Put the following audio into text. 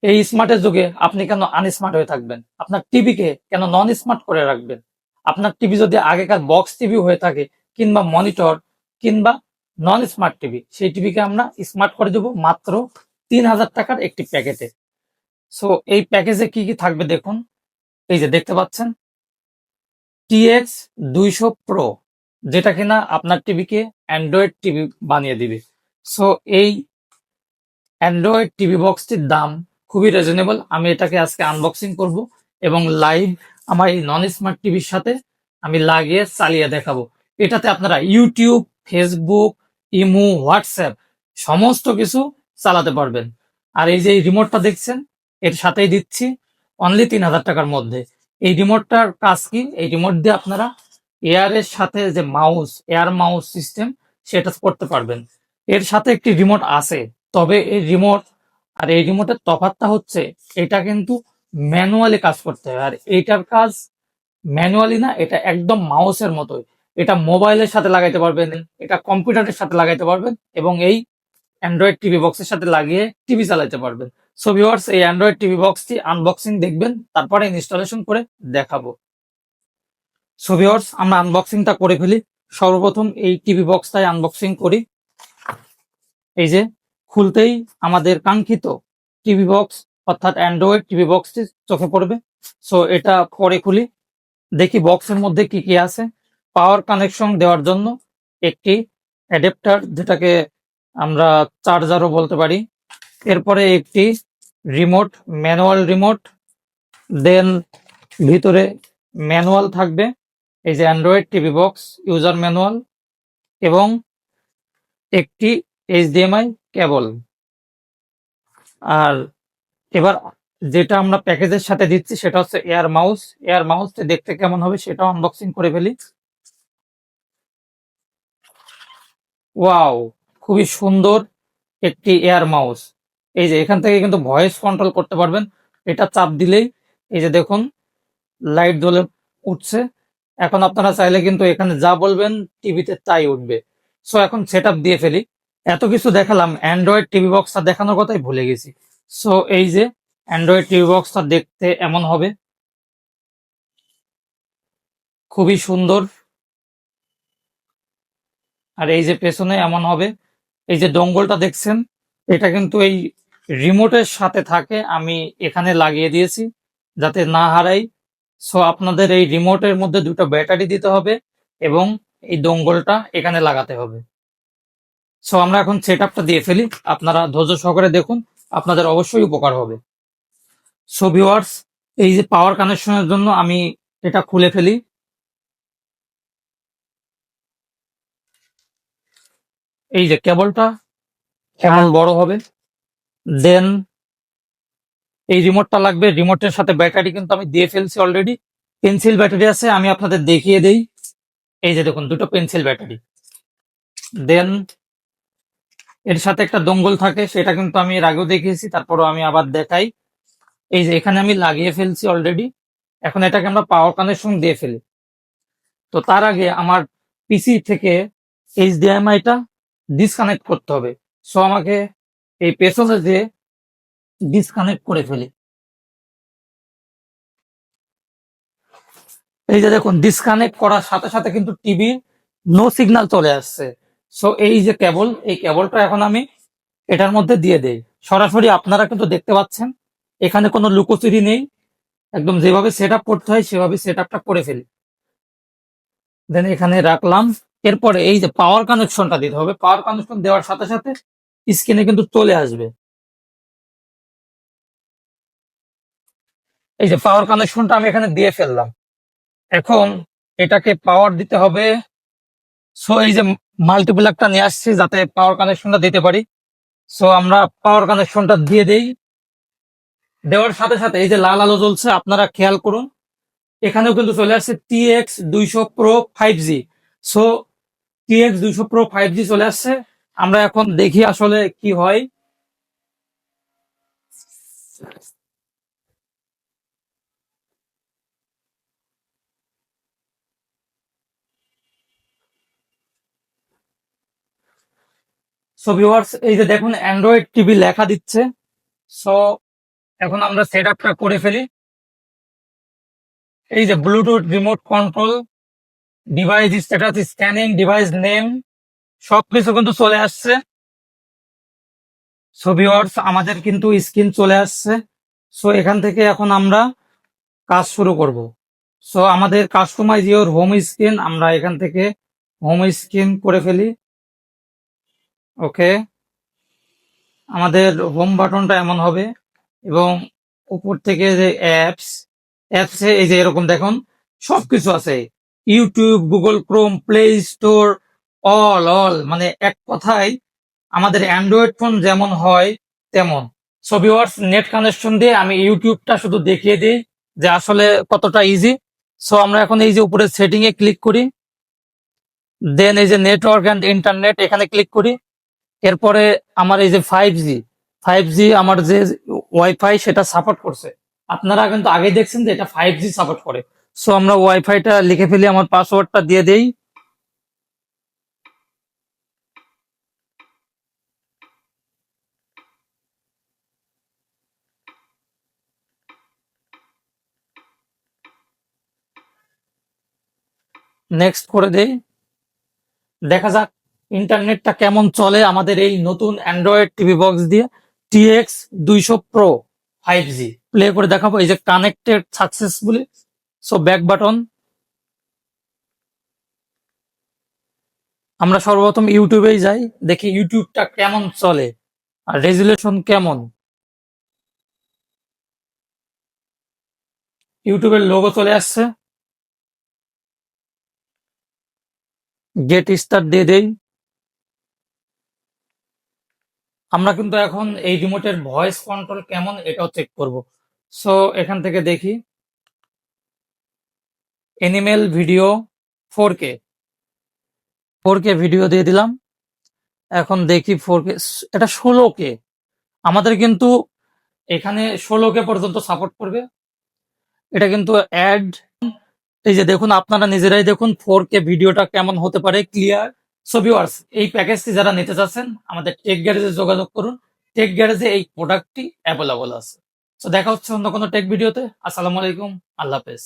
এই স্মার্টের যুগে আপনি কেন আনস্মার্ট হয়ে থাকবেন? আপনার টিভিকে কেন নন স্মার্ট করে রাখবেন? আপনার টিভি যদি আগেকার বক্স টিভি হয়ে থাকে, কিংবা মনিটর, কিংবা নন স্মার্ট টিভি, সেই টিভিকে আমরা স্মার্ট করে দেবো মাত্র ৩,০০০ টাকার একটি প্যাকেটে। সো এই প্যাকেজে কি কি থাকবে দেখুন। এই যে দেখতে পাচ্ছেন, TX 200 প্রো, যেটা কিনা আপনার টিভিকে অ্যান্ড্রয়েড টিভি বানিয়ে দিবে। সো এই অ্যান্ড্রয়েড টিভি বক্সটির দাম খুবই রিজনেবল। আমি এটাকে আজকে আনবক্সিং করব এবং লাইভ আমার এই নন স্মার্ট টিভির সাথে আমি লাগিয়ে চালিয়ে দেখাবো। এটাতে আপনারা ইউটিউব, ফেসবুক, ইমো, হোয়াটসঅ্যাপ সমস্ত কিছু চালাতে পারবেন। আর এই যে এই রিমোটটা দেখছেন, এর সাথেই দিচ্ছি অনলি ৩,০০০ টাকার মধ্যে। এই রিমোটটার কাজ কি? এই রিমোট দিয়ে আপনারা এয়ারের সাথে যে মাউস, এয়ার মাউস সিস্টেম, সেটা করতে পারবেন। এর সাথে একটি রিমোট আছে, তবে এই রিমোট আর এই রিমোটের তফাৎটা হচ্ছে, এটা কিন্তু ম্যানুয়ালি কাজ করতে হয়, আর এইটার কাজ ম্যানুয়ালি না, এটা একদম মাউসের মতোই। এটা মোবাইলের সাথে লাগাইতে পারবেন, এটা কম্পিউটারের সাথে লাগাইতে পারবেন, এবং এই অ্যান্ড্রয়েড টিভি বক্সের সাথে লাগিয়ে টিভি চালাতে পারবেন। সো ভিউয়ার্স, এই অ্যান্ড্রয়েড টিভি বক্সটি আনবক্সিং দেখবেন, তারপরে ইনস্টলেশন করে দেখাবো। সো ভিউয়ার্স, আমরা আনবক্সিংটা করে ফেলি। সর্বপ্রথম এই টিভি বক্সটাই আনবক্সিং করি। এই যে খুলতেই আমাদের কাঙ্ক্ষিত টিভি বক্স, অর্থাৎ অ্যান্ড্রয়েড টিভি বক্সটি চোখে পড়বে। সো এটা পরে খুলি, দেখি বক্সের মধ্যে কি কি আছে। পাওয়ার কানেকশন দেওয়ার জন্য একটি অ্যাডাপ্টার, যেটাকে আমরা চার্জারও বলতে পারি। এরপরে একটি রিমোট, ম্যানুয়াল রিমোট। দেন ভিতরে ম্যানুয়াল থাকবে, এই যে Android TV box user manual, এবং একটি HDMI কেবল। আর এবার যেটা আমরা প্যাকেজের সাথে দিচ্ছি সেটা হচ্ছে এয়ার মাউস। এয়ার মাউসটা দেখতে কেমন হবে সেটাও আনবক্সিং করে ফেলি। ওয়াও, খুবই সুন্দর একটি এয়ার মাউস। এই যে এখান থেকে কিন্তু ভয়েস কন্ট্রোল করতে পারবেন। এটা চাপ দিলেই এই যে দেখুন লাইট জ্বলে উঠছে। এখন আপনারা চাইলে কিন্তু এখানে যা বলবেন টিভিতে তাই উঠবে। সো এখন সেটআপ দিয়ে ফেলি। এত কিছু দেখালাম, অ্যান্ড্রয়েড টিভি বক্সটা দেখানোর কথাই ভুলে গেছি। সো এই যে অ্যান্ড্রয়েড টিভি বক্সটা দেখতে এমন হবে, খুবই সুন্দর। আর এই যে পেছনে এমন হবে। এই যে ডঙ্গলটা দেখছেন, এটা কিন্তু এই রিমোটের সাথে থাকে, আমি এখানে লাগিয়ে দিয়েছি যাতে না হারাই। সো আপনাদের এই রিমোটের মধ্যে দুটো ব্যাটারি দিতে হবে এবং এই ডঙ্গলটা এখানে লাগাতে হবে। সো আমরা এখন সেট আপটা দিয়ে ফেলি, আপনারা ধৈর্য সহকারে দেখুন, আপনাদের অবশ্যই উপকার হবে। সো ভিউয়ার্স, এই যে পাওয়ার কানেকশনের জন্য আমি এটা খুলে ফেলি। এই যে কেবলটা কেমন বড় হবে। দেন এই রিমোটটা লাগবে, রিমোটের সাথে ব্যাটারি কিন্তু আমি দিয়ে ফেলছি অলরেডি। পেন্সিল ব্যাটারি আছে, আমি আপনাদের দেখিয়ে দেই। এই যে দেখুন দুটো পেন্সিল ব্যাটারি। দেন এর সাথে একটা দঙ্গল থাকে, সেটা কিন্তু আমি এর আগেও দেখিয়েছি, তারপরও আমি আবার দেখাই। এই যে এখানে আমি লাগিয়ে ফেলছি অলরেডি। এখন এটাকে আমরা পাওয়ার কানেকশন দিয়ে ফেলি। তো তার আগে আমার পিসি থেকে HDMI-টা ডিসকানেক্ট করতে হবে। সো আমাকে এই পেছনে যে ডিসকানেক্ট করে ফেলি। এই যে দেখুন ডিসকানেক্ট করার সাথে সাথে কিন্তু টিভি নো সিগন্যাল চলে আসছে। সো এই যে কেবল, এই কেবলটা এখন আমি এটার মধ্যে দিয়ে দেই। সরাসরি আপনারা কিন্তু দেখতে পাচ্ছেন, এখানে কোনো লুকোচুরি নেই। একদম যেভাবে সেট আপ করতে হয় সেভাবে সেট আপটা করে ফেলি। দেন এখানে রাখলাম। এরপরে এই যে পাওয়ার কানেকশনটা দিতে হবে। পাওয়ার কানেকশন দেওয়ার সাথে সাথে স্ক্রিনে কিন্তু চলে আসবে। এই যে পাওয়ার কানেকশনটা আমি এখানে দিয়ে ফেললাম। এখন এটাকে পাওয়ার দিতে হবে। সো এই যে মাল্টিপ্লাগটা নিয়ে আসছি যাতে পাওয়ার কানেকশনটা দিতে পারি। সো আমরা পাওয়ার কানেকশনটা দিয়ে দেই। দেওয়ার সাথে সাথে এই যে লাল আলো জ্বলছে, আপনারা খেয়াল করুন, এখানেও কিন্তু চলে আসছে TX 200 Pro 5G। So TX 200 Pro 5G চলে আসছে। আমরা এখন দেখি আসলে কি হয়। সো ভিউয়ার্স, এই যে দেখুন অ্যান্ড্রয়েড টিভি লেখা দিচ্ছে। সো এখন আমরা সেট আপটা করে ফেলি। এই যে Bluetooth remote control, device status, scanning, device name, সবকিছু কিন্তু চলে আসছে। সো ভিউয়ার্স, আমাদের কিন্তু স্ক্রিন চলে আসছে। সো এখান থেকে এখন আমরা কাজ শুরু করব। সো আমাদের কাস্টমাইজ ইওর হোম স্ক্রিন, আমরা এখান থেকে হোম স্ক্রিন করে ফেলি। ওকে, আমাদের হোম বাটনটা এমন হবে এবং উপর থেকে যে অ্যাপসে এই যে এরকম দেখুন সবকিছু আছে। YouTube, Google Chrome, play store, all মানে এক কথায় আমাদের অ্যান্ড্রয়েড ফোন যেমন হয় তেমন। সো ভিউয়ার্স, নেট কানেকশন দিয়ে আমি ইউটিউবটা শুধু দেখিয়ে দিই যে আসলে কতটা ইজি। সো আমরা এখন এই যে উপরে সেটিং এ ক্লিক করি, দেন এই যে নেটওয়ার্ক অ্যান্ড ইন্টারনেট এখানে ক্লিক করি। এরপরে আমার এই যে 5G আমার যে ওয়াইফাই সেটা সাপোর্ট করছে। আপনারা কিন্তু আগে দেখছেন যে এটা 5G সাপোর্ট করে। সো আমরা ওয়াইফাইটা লিখে ফেলি, আমার পাসওয়ার্ডটা দিয়ে দেই। নেক্সট করে দেই। দেখা যাক ইন্টারনেটটা কেমন চলে আমাদের এই নতুন অ্যান্ড্রয়েড টিভি বক্স দিয়ে। TX 200 Pro 5G প্লে করে দেখাবো। এই যে connected successfully. So back button. আমরা সর্বপ্রথম ইউটিউবেই যাই, দেখি ইউটিউবটা কেমন চলে আর রেজুলেশন কেমন। ইউটিউবের লোগো চলে আসছে। গেট স্টার্ট দিয়ে দেই। আমরা কিন্তু এখন এই রিমোটের ভয়েস কন্ট্রোল কেমন এটাও চেক করব। সো এখান থেকে দেখি এনিমেল ভিডিও 4K ভিডিও দিয়ে দিলাম। এখন দেখি 4K, এটা 16K। আমাদের কিন্তু এখানে 16K পর্যন্ত সাপোর্ট করবে। এটা কিন্তু অ্যাড, এই যে দেখুন আপনারা নিজেরাই দেখুন 4K ভিডিওটা কেমন হতে পারে ক্লিয়ার। সো ভিউয়ার্স, এই প্যাকেজটি যারা নিতে চাচ্ছেন আমাদের টেক গ্যারেজে যোগাযোগ করুন। টেক গ্যারেজে এই প্রোডাক্টটি অ্যাভেলেবল আছে। সো দেখা হচ্ছে অন্য কোনো টেক ভিডিওতে। আসসালামু আলাইকুম, আল্লাহ হাফেজ।